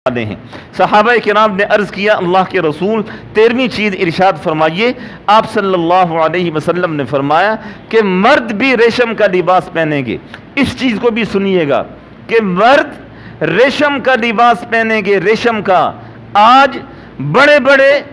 हैं। सहाबा किराम ने अर्ज़ किया, अल्लाह के रसूल 13वीं चीज़ इरशाद फरमाइए। आप सल्लल्लाहु अलैहि वसल्लम ने फरमाया कि मर्द भी रेशम का लिबास पहनेंगे। इस चीज़ को भी सुनिएगा कि मर्द रेशम का लिबास पहनेंगे, रेशम का। आज बड़े बड़े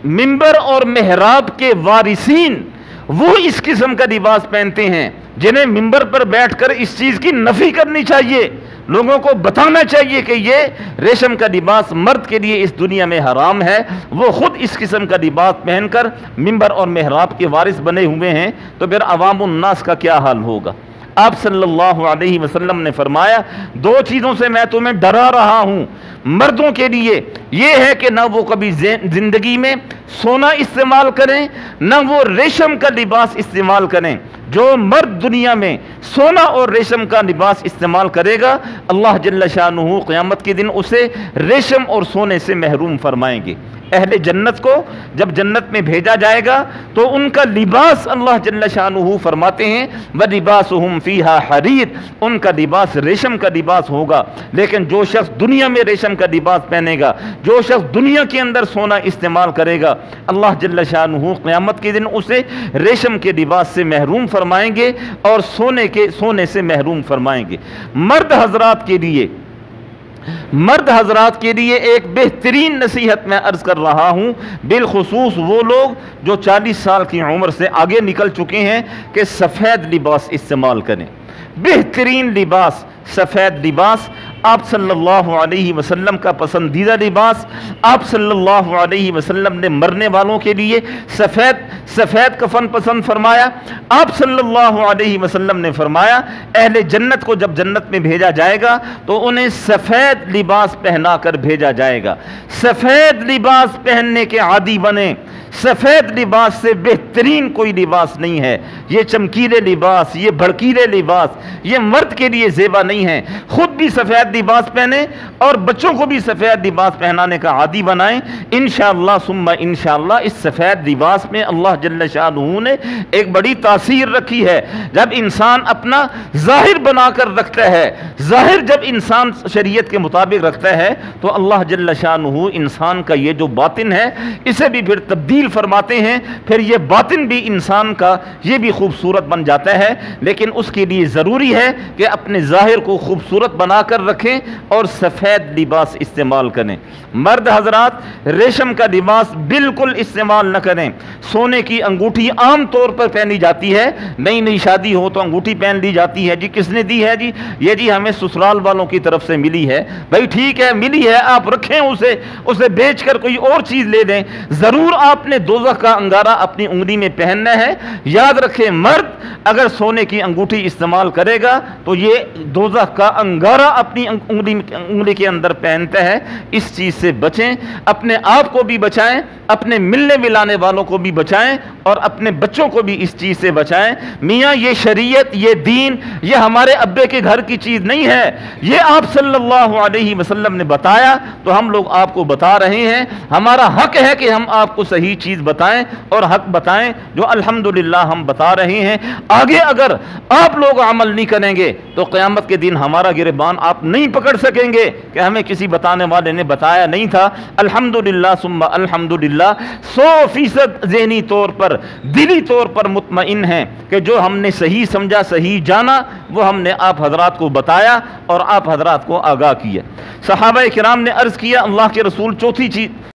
मिंबर और मेहराब के वारिसीन वो इस किस्म का लिबास पहनते हैं, जिन्हें मिंबर पर बैठकर इस चीज़ की नफ़ी करनी चाहिए, लोगों को बताना चाहिए कि ये रेशम का लिबास मर्द के लिए इस दुनिया में हराम है। वो खुद इस किस्म का लिबास पहनकर मिंबर और मेहराब के वारिस बने हुए हैं, तो फिर अवामुन नास का क्या हाल होगा। आप सल्लल्लाहु अलैहि वसल्लम ने फरमाया, दो चीज़ों से मैं तुम्हें डरा रहा हूँ मर्दों के लिए। ये है कि ना वो कभी ज़िंदगी में सोना इस्तेमाल करें, ना वो रेशम का लिबास इस्तेमाल करें। जो मर्द दुनिया में सोना और रेशम का लिबास इस्तेमाल करेगा, अल्लाह जल्ल शानुहु क़यामत के दिन उसे रेशम और सोने से महरूम फरमाएंगे। अहले जन्नत को जब जन्नत में भेजा जाएगा तो उनका लिबास अल्लाह जल्ल शानुहु फरमाते हैं, व लिबासुहुम फ़ीहा हरीर, उनका लिबास रेशम का लिबास होगा। लेकिन जो शख्स दुनिया में रेशम का लिबास पहनेगा, जो शख्स दुनिया के अंदर सोना इस्तेमाल करेगा, अल्लाह जल्ल शानुहु क़यामत के दिन उसे रेशम के लिबास से महरूम फरमाएंगे और सोने से महरूम फरमाएंगे। मर्द हजरात के लिए एक बेहतरीन नसीहत मैं अर्ज़ कर रहा हूँ, बिलखुसूस वो लोग जो 40 साल की उम्र से आगे निकल चुके हैं, कि सफ़ेद लिबास इस्तेमाल करें। बेहतरीन लिबास सफ़ेद लिबास, आप सल्लल्लाहु अलैहि वसल्लम का पसंदीदा लिबास। आप सल्लल्लाहु अलैहि वसल्लम ने मरने वालों के लिए सफ़ेद कफन पसंद फरमाया। आप सल्लल्लाहु अलैहि वसल्लम ने फरमाया, अहले जन्नत को जब जन्नत में भेजा जाएगा तो उन्हें सफ़ेद लिबास पहना कर भेजा जाएगा। सफ़ेद लिबास पहनने के आदी बने। सफ़ेद लिबास से बेहतरीन कोई लिबास नहीं है। ये चमकीले लिबास, ये भड़कीले लिबास, ये मर्द के लिए ज़ेबा नहीं है। खुद भी सफ़ेद लिबास पहने और बच्चों को भी सफ़ेद लिबास पहनाने का आदी बनाएं। इंशाअल्लाह सुम्मा इंशाअल्लाह इस सफ़ेद लिबास में अल्लाह जल्ल शानुहु ने एक बड़ी तासीर रखी है। जब इंसान अपना ज़ाहिर बनाकर रखता है, ज़ाहिर जब इंसान शरीयत के मुताबिक रखता है, तो अल्लाह जल्ल शानुहु इंसान का ये जो बातिन है इसे भी फिर तब्दील फरमाते हैं। फिर ये बातिन भी इंसान का ये भी खूबसूरत बन जाता है। लेकिन उसके लिए ज़रूरी है कि अपने ज़ाहिर को खूबसूरत बनाकर रखें और सफ़ेद लिबास इस्तेमाल करें। मर्द हजरात रेशम का लिबास बिल्कुल इस्तेमाल न करें। सोने की अंगूठी आम तौर पर पहनी जाती है, नई नई शादी हो तो अंगूठी पहन ली जाती है। जी किसने दी है? जी ये जी हमें ससुराल वालों की तरफ से मिली है। भाई ठीक है, मिली है, आप रखें उसे बेच कर कोई और चीज़ ले लें। ज़रूर आपने दोज़ख का अंगारा अपनी उंगली में पहनना है। याद रखें, मर्द अगर सोने की अंगूठी इस्तेमाल करेगा तो ये दोज़ख का अंगारा अपनी उंगली के अंदर पहनता है। इस चीज़ से बचें, अपने आप को भी बचाएं, अपने मिलने मिलाने वालों को भी बचाएं और अपने बच्चों को भी इस चीज़ से बचाएं। मियाँ ये शरीयत, ये दीन, ये हमारे अब्बे के घर की चीज़ नहीं है। ये आप सल्लल्लाहु अलैहि वसल्लम ने बताया तो हम लोग आपको बता रहे हैं। हमारा हक है कि हम आपको सही चीज़ बताएं और हक बताएं जो अल्हम्दुलिल्लाह हम बता रहे हैं। आगे अगर आप लोग अमल नहीं करेंगे तो क़यामत के दिन हमारा गिरबान आप नहीं पकड़ सकेंगे कि हमें किसी बताने वाले ने बताया नहीं था। अल्हम्दुलिल्लाह सुम्मा अल्हम्दुलिल्लाह 100% ज़हनी तौर पर, दिली तौर पर मुतमइन हैं कि जो हमने सही समझा, सही जाना, वो हमने आप हजरात को बताया और आप हजरात को आगाह किया। सहाबा किराम ने अर्ज़ किया, अल्लाह के रसूल चौथी चीज़